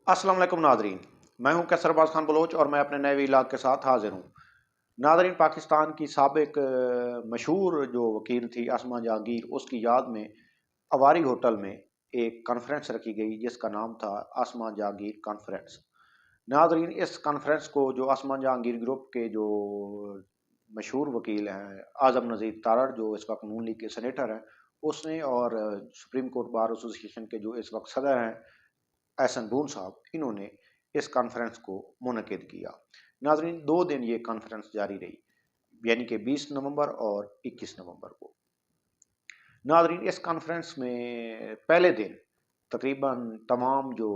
अस्सलाम वालेकुम नादरीन। मैं हूं कैसर अब्बास खान बलोच और मैं अपने नए व्लॉग के साथ हाजिर हूं। नादरीन, पाकिस्तान की साबिक मशहूर जो वकील थी आसमा जहांगीर, उसकी याद में अवारी होटल में एक कॉन्फ्रेंस रखी गई जिसका नाम था आसमा जहांगीर कॉन्फ्रेंस। नादरीन, इस कॉन्फ्रेंस को जो आसमा जहांगीर ग्रुप के जो मशहूर वकील हैं आज़म नज़ीर तारड़, जो इस वक्त नून लीग के सेनेटर हैं, उसने और सुप्रीम कोर्ट बार एसोसिएशन के जो इस वक्त सदर हैं एहसन बून साहब, इन्होंने इस कॉन्फ्रेंस को मुनक़िद किया। नाजरीन, 2 दिन ये कॉन्फ्रेंस जारी रही, यानी कि 20 नवंबर और 21 नवंबर को। नाजरीन, इस कॉन्फ्रेंस में पहले दिन तकरीबन तमाम जो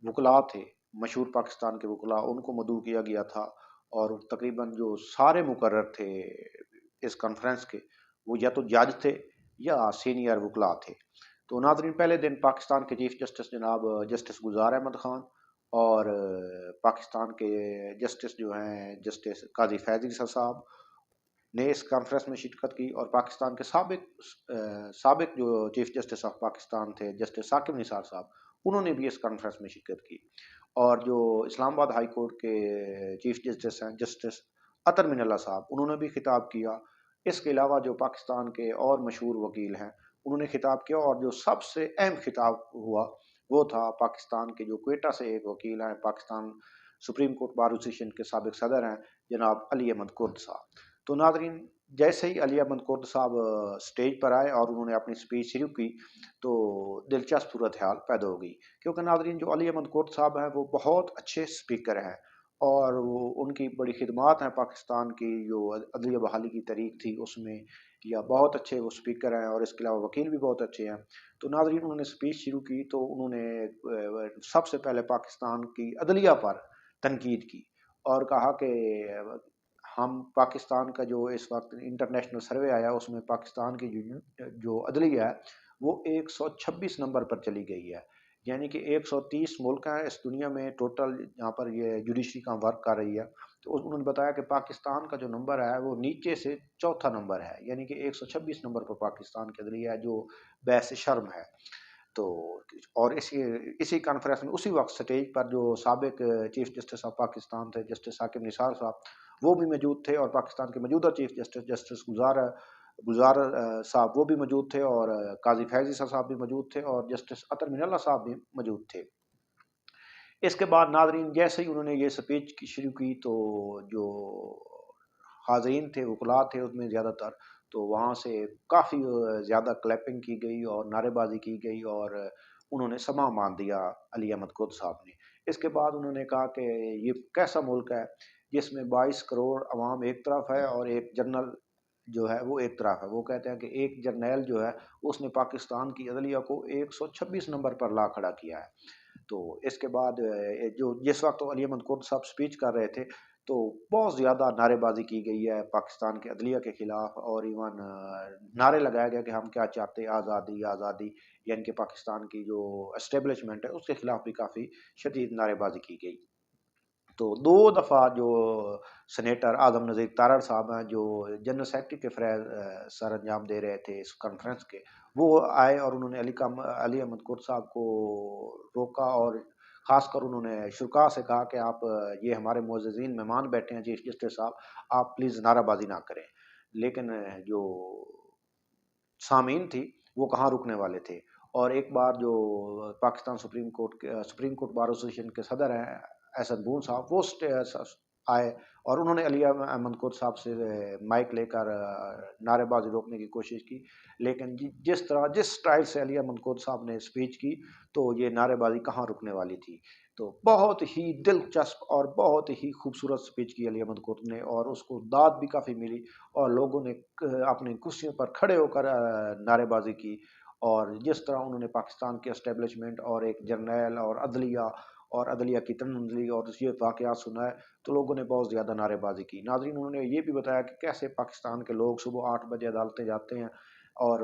वकला थे, मशहूर पाकिस्तान के वकला, उनको मदऊ किया गया था। और तकरीबन जो सारे मुकर्रर थे इस कॉन्फ्रेंस के, वो या तो जज थे या सीनियर वकला थे। तो नाजरीन, पहले दिन पाकिस्तान के चीफ जस्टिस जनाब जस्टिस गुजार अहमद खान और पाकिस्तान के जस्टिस जो हैं जस्टिस काजी फैज़ ईसा साहब ने इस कॉन्फ्रेंस में शिरकत की। और पाकिस्तान के साबिक जो चीफ जस्टिस ऑफ पाकिस्तान थे जस्टिस साकिब निसार साहब, उन्होंने भी इस कॉन्फ्रेंस में शिरकत की। और जो इस्लामाबाद हाई कोर्ट के चीफ जस्टिस हैं जस्टिस अतर मिनल्ला साहब, उन्होंने भी खिताब किया। इसके अलावा जो पाकिस्तान के और मशहूर वकील हैं, उन्होंने खिताब किया। और जो सबसे अहम खिताब हुआ वो था पाकिस्तान के जो क्वेटा से एक वकील हैं, Pakistan supreme court bar association के साबिक सदर हैं जनाब अली अहमद कुर्द साहब। तो नाजरीन, जैसे ही अली अहमद कुर्द साहब स्टेज पर आए और उन्होंने अपनी स्पीच शुरू की, तो दिलचस्प सूरत हाल पैदा हो गई। क्योंकि नाजरीन, जो अली अहमद कुर्द साहब हैं वो बहुत अच्छे स्पीकर हैं और वो उनकी बड़ी खिदमात हैं पाकिस्तान की जो अदलिया बहाली की तारीख थी उसमें, या बहुत अच्छे वो स्पीकर हैं और इसके अलावा वकील भी बहुत अच्छे हैं। तो नाजरीन, उन्होंने स्पीच शुरू की तो उन्होंने सबसे पहले पाकिस्तान की अदलिया पर तनकीद की और कहा कि हम पाकिस्तान का जो इस वक्त इंटरनेशनल सर्वे आया उसमें पाकिस्तान की जो अदलिया है वो 126 नंबर पर चली गई है। यानी कि 130 मुल्क हैं इस दुनिया में टोटल यहाँ पर ये जुडिशरी का वर्क कर रही है। तो उन्होंने बताया कि पाकिस्तान का जो नंबर है वो नीचे से चौथा नंबर है, यानी कि 126 नंबर पर पाकिस्तान की अदलिया है, जो बहस शर्म है। तो और इसी इसी कॉन्फ्रेंस में उसी वक्त स्टेज पर जो साबिक चीफ जस्टिस ऑफ पाकिस्तान थे जस्टिस साकिब निसार साहब, वो भी मौजूद थे। और पाकिस्तान के मौजूदा चीफ जस्टिस जस्टिस गुजार गुजार साहब वो भी मौजूद थे। और काजी फैज़ ईसा साहब भी मौजूद थे और जस्टिस अतर मिनल्ला साहब भी मौजूद थे। इसके बाद नाजरीन, जैसे ही उन्होंने ये स्पीच की शुरू की तो जो हाजरीन थे, वकला थे उसमें ज़्यादातर, तो वहाँ से काफ़ी ज़्यादा क्लैपिंग की गई और नारेबाजी की गई और उन्होंने समा मान दिया अली अहमद खुद साहब ने। इसके बाद उन्होंने कहा कि ये कैसा मुल्क है जिसमें 22 करोड़ अवाम एक तरफ है और एक जनरल जो है वो एक तरफ है। वो कहते हैं कि एक जर्नैल जो है उसने पाकिस्तान की अदलिया को 126 नंबर पर ला खड़ा किया है। तो इसके बाद जो जिस वक्त तो अली अहमद कुर्द साहब स्पीच कर रहे थे, तो बहुत ज़्यादा नारेबाजी की गई है पाकिस्तान के अदलिया के खिलाफ। और इवन नारे लगाया गया कि हम क्या चाहते हैं, आज़ादी आज़ादी, यानी कि पाकिस्तान की जो एस्टेब्लिशमेंट है उसके खिलाफ भी काफ़ी शदीद नारेबाजी की गई। तो 2 दफ़ा जो सेनेटर आज़म नज़ीर तारड़ साहब हैं, जो जनरल सेक्रेटरी के सर अंजाम दे रहे थे इस कॉन्फ्रेंस के, वो आए और उन्होंने अली अहमद कुर्द साहब को रोका। और ख़ासकर उन्होंने शुरा से कहा कि आप ये हमारे मुअज़्ज़ज़ीन मेहमान बैठे हैं चीफ जस्टिस साहब, आप प्लीज़ नाराबाजी ना करें। लेकिन जो सामीन थी वो कहाँ रुकने वाले थे। और एक बार जो Pakistan supreme court bar association के सदर हैं एहसन बून साहब, वो आए और उन्होंने अली अहमद कुर्द साहब से माइक लेकर नारेबाजी रोकने की कोशिश की। लेकिन जिस स्टाइल से अली अहमद कुर्द साहब ने स्पीच की, तो ये नारेबाजी कहाँ रुकने वाली थी। तो बहुत ही दिलचस्प और बहुत ही खूबसूरत स्पीच की अली अहमद कुर्द ने और उसको दाद भी काफ़ी मिली। और लोगों ने अपनी कुर्सियों पर खड़े होकर नारेबाजी की। और जिस तरह उन्होंने पाकिस्तान के एस्टेब्लिशमेंट और एक जर्नैल और अदलिया की तनंजली और ये वाक़यात सुनाए, तो लोगों ने बहुत ज़्यादा नारेबाजी की। नाज़रीन, उन्होंने ये भी बताया कि कैसे पाकिस्तान के लोग सुबह 8 बजे अदालतें जाते हैं और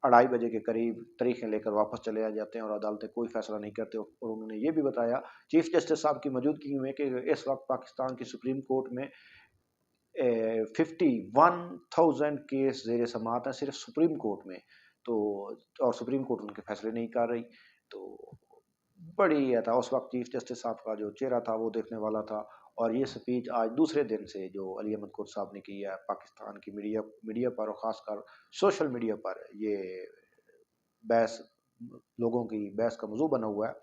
2:30 बजे के करीब तरीखें लेकर वापस चले आ जाते हैं और अदालतें कोई फ़ैसला नहीं करते। और उन्होंने ये भी बताया चीफ जस्टिस साहब की मौजूदगी में कि इस वक्त पाकिस्तान की सुप्रीम कोर्ट में 51,000 केस जेर समात हैं सिर्फ सुप्रीम कोर्ट में। तो और सुप्रीम कोर्ट उनके फैसले नहीं कर रही। तो बड़ी यह था उस वक्त चीफ जस्टिस साहब का जो चेहरा था वो देखने वाला था। और ये स्पीच आज दूसरे दिन से जो अली अहमद कुर्द साहब ने की है पाकिस्तान की मीडिया मीडिया पर और ख़ासकर सोशल मीडिया पर ये बहस लोगों की बहस का मौजू बना हुआ है।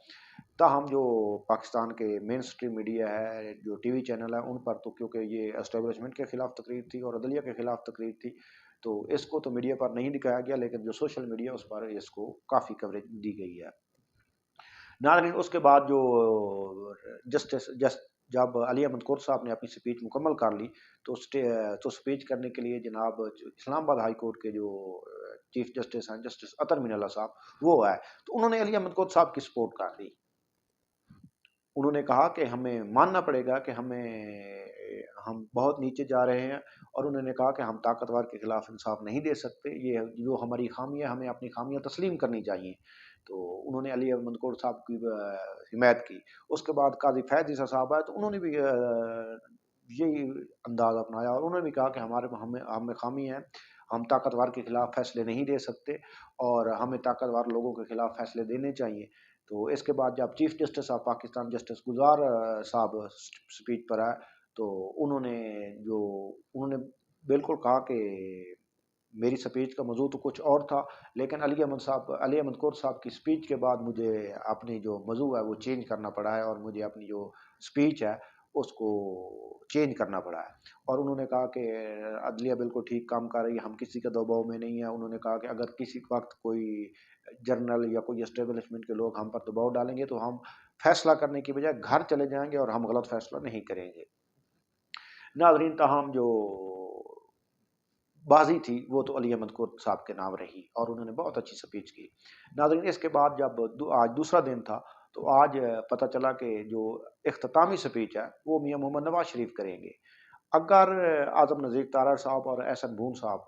ताहम जो पाकिस्तान के मेन स्ट्रीम मीडिया है जो टीवी चैनल है उन पर तो क्योंकि ये एस्टेब्लिशमेंट के खिलाफ तकरीर थी और अदलिया के खिलाफ तकरीर थी तो इसको तो मीडिया पर नहीं दिखाया गया, लेकिन जो सोशल मीडिया उस पर इसको काफ़ी कवरेज दी गई है। नाज़रीन उसके बाद जो जस्टिस जस्ट जब अली अहमद कुर्द साहब ने अपनी स्पीच मुकम्मल कर ली तो स्पीच करने के लिए जनाब इस्लामाबाद हाई कोर्ट के जो चीफ जस्टिस हैं जस्टिस अतर मीनाल्लाह साहब वो आए, तो उन्होंने अली अहमद कुर्द साहब की सपोर्ट कर दी। उन्होंने कहा कि हमें मानना पड़ेगा कि हम बहुत नीचे जा रहे हैं, और उन्होंने कहा कि हम ताकतवर के खिलाफ इंसाफ नहीं दे सकते, ये जो हमारी खामी है हमें अपनी खामियां तस्लीम करनी चाहिए। तो उन्होंने अली अहमद कोर साहब की हिमायत की। उसके बाद काजी फैज ईसा साहब आए तो उन्होंने भी यही अंदाज अपनाया और उन्होंने भी कहा कि हमारे हमें हमें खामी है, हम ताकतवर के खिलाफ फैसले नहीं दे सकते और हमें ताकतवर लोगों के खिलाफ फैसले देने चाहिए। तो इसके बाद जब chief justice of Pakistan justice गुजार साहब स्पीच पर आए तो उन्होंने जो उन्होंने बिल्कुल कहा कि मेरी स्पीच का मौजू तो कुछ और था, लेकिन अली अहमद कोर साहब की स्पीच के बाद मुझे अपनी जो मौजू है वो चेंज करना पड़ा है और मुझे अपनी जो स्पीच है उसको चेंज करना पड़ा है। और उन्होंने कहा कि अदलिया बिल्कुल ठीक काम कर रही है, हम किसी के दबाव में नहीं है। उन्होंने कहा कि अगर किसी वक्त कोई जर्नल या कोई एस्टेब्लिशमेंट के लोग हम पर दबाव डालेंगे तो हम फैसला करने की बजाय घर चले जाएंगे और हम गलत फैसला नहीं करेंगे। नाजरीन ताहम जो बाजी थी वो तो अली अहमद कुर्द साहब के नाम रही और उन्होंने बहुत अच्छी स्पीच की। नाज़रीन इसके बाद जब आज दूसरा दिन था तो आज पता चला कि जो इख्तितामी स्पीच है वो मियां मोहम्मद नवाज शरीफ करेंगे। अगर आज़म नज़ीर तारड़ साहब और एहसन बून साहब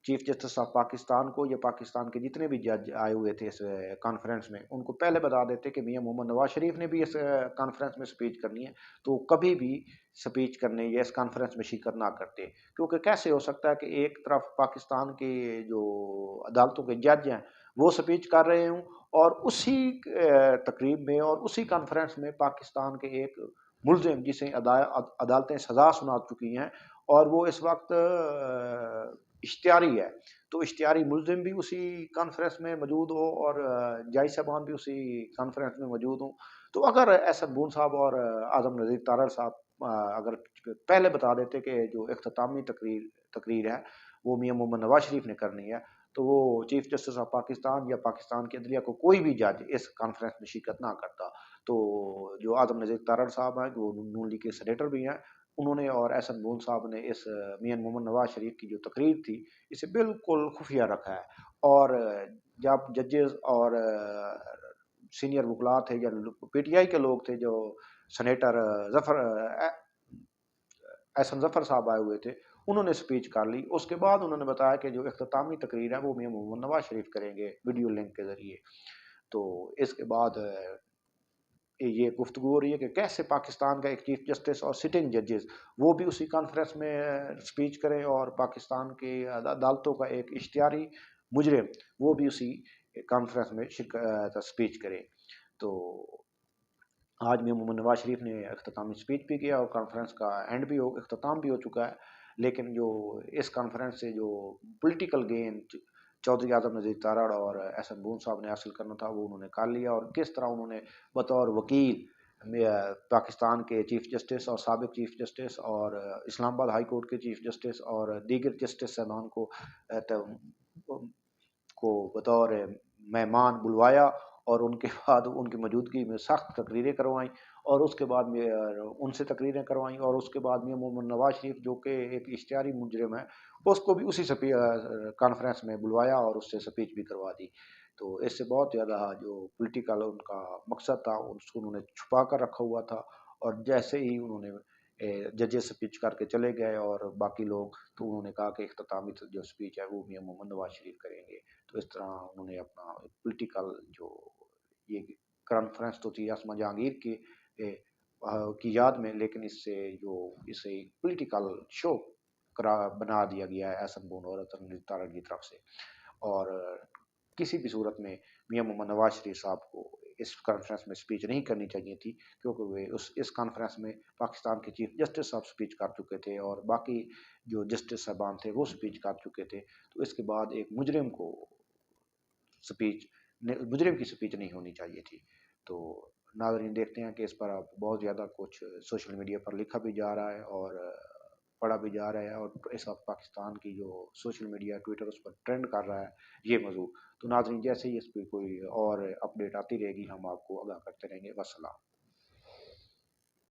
चीफ जस्टिस ऑफ पाकिस्तान को या पाकिस्तान के जितने भी जज आए हुए थे इस कॉन्फ्रेंस में उनको पहले बता देते कि मियां मोहम्मद नवाज शरीफ ने भी इस कॉन्फ्रेंस में स्पीच करनी है तो कभी भी स्पीच करने या इस कॉन्फ्रेंस में शिरकत ना करते। क्योंकि कैसे हो सकता है कि एक तरफ पाकिस्तान के जो अदालतों के जज हैं वो स्पीच कर रहे हों और उसी तकरीब में और उसी कॉन्फ्रेंस में पाकिस्तान के एक मुलजिम जिसे अदालतें सजा सुना चुकी हैं और वो इस वक्त इश्तियारी है, तो इश्तियारी मुलजिम भी उसी कॉन्फ्रेंस में मौजूद हो और जज साहबान भी उसी कॉन्फ्रेंस में मौजूद हों। तो अगर एहसन बून साहब और आज़म नज़ीर तारड़ साहब अगर पहले बता देते कि जो इख्तितामी तकरीर तकरीर है वो मियां मोहम्मद नवाज शरीफ ने करनी है तो वो चीफ जस्टिस ऑफ पाकिस्तान या पाकिस्तान के अदलिया को कोई भी जज इस कॉन्फ्रेंस में शिरकत ना करता। तो जो आज़म नज़ीर तारड़ साहब हैं जो नून लीग के सेनेटर भी हैं उन्होंने और एहसन बून साहब ने इस मियां मोहम्मद नवाज शरीफ की जो तकरीर थी इसे बिल्कुल खुफिया रखा है। और जब जजेस और सीनियर वकला थे या पीटीआई के लोग थे जो सेनेटर जफर एहसन जफर साहब आए हुए थे उन्होंने स्पीच कर ली। उसके बाद उन्होंने बताया कि जो इख्तितामी तकरीर है वो मियां मोहम्मद नवाज शरीफ करेंगे वीडियो लिंक के जरिए। तो इसके बाद ये गुफ्तगू हो रही है कि कैसे पाकिस्तान का एक चीफ जस्टिस और सिटिंग जजेस वो भी उसी कॉन्फ्रेंस में स्पीच करें और पाकिस्तान की अदालतों का एक इश्तियारी मुजरिम वो भी उसी कॉन्फ्रेंस में स्पीच करे। तो आज मियां मोहम्मद नवाज शरीफ ने अख्तामी स्पीच भी किया और कॉन्फ्रेंस का एंड भी हो अख्ताम भी हो चुका है। लेकिन जो इस कॉन्फ्रेंस से जो पॉलिटिकल गेन चौधरी आजम नज़ीर तारड़ और एहसन बून साहब ने हासिल करना था वो उन्होंने कर लिया। और किस तरह उन्होंने बतौर वकील पाकिस्तान के चीफ जस्टिस और सबक चीफ जस्टिस और इस्लामाबाद हाई कोर्ट के चीफ जस्टिस और दीगर जस्टिस साहबान को बतौर मेहमान बुलवाया और उनके बाद उनकी मौजूदगी में सख्त तकरीरें करवाईं और उसके बाद में उनसे तकरीरें करवाईं और उसके बाद में मोहम्मद नवाज शरीफ जो कि एक इश्तियारी मुजरिम है उसको भी उसी कॉन्फ्रेंस में बुलवाया और उससे स्पीच भी करवा दी। तो इससे बहुत ज़्यादा जो पॉलिटिकल उनका मकसद था उसको उन्होंने छुपा कर रखा हुआ था। और जैसे ही उन्होंने जजेस स्पीच करके चले गए और बाकी लोग तो उन्होंने कहा कि इख्तितामी जो स्पीच है वो मियां मोहम्मद नवाज शरीफ करेंगे। तो इस तरह उन्होंने अपना पॉलिटिकल जो ये कॉन्फ्रेंस तो थी आसमा जहांगीर की याद में, लेकिन इससे जो इसे पॉलिटिकल शो करा बना दिया गया है एहसन बून और तनवीर तारड़ की तरफ से। और किसी भी सूरत में मियां मोहम्मद नवाज शरीफ साहब को اس کانفرنس میں اسپیچ نہیں کرنی چاہیے تھی، کیونکہ وہ اس کانفرنس میں پاکستان کے چیف جسٹس صاحب اسپیچ کر چکے تھے اور باقی جو جسٹس صاحبان تھے وہ اسپیچ کر چکے تھے، تو اس کے بعد ایک سپیچ مجرم کی سپیچ نہیں ہونی چاہیے تھی۔ تو ناظرین دیکھتے ہیں کہ اس پر اب بہت زیادہ کچھ سوشل میڈیا پر لکھا بھی جا رہا ہے اور پڑھا بھی جا رہا ہے، اور اس وقت پاکستان کی جو سوشل میڈیا ٹویٹر اس پر ٹرینڈ کر رہا ہے یہ موضوع۔ تو ناظرین جیسے ہی اس پہ کوئی اور اپڈیٹ آتی رہے گی ہم آپ کو آگاہ کرتے رہیں گے۔ وسلام۔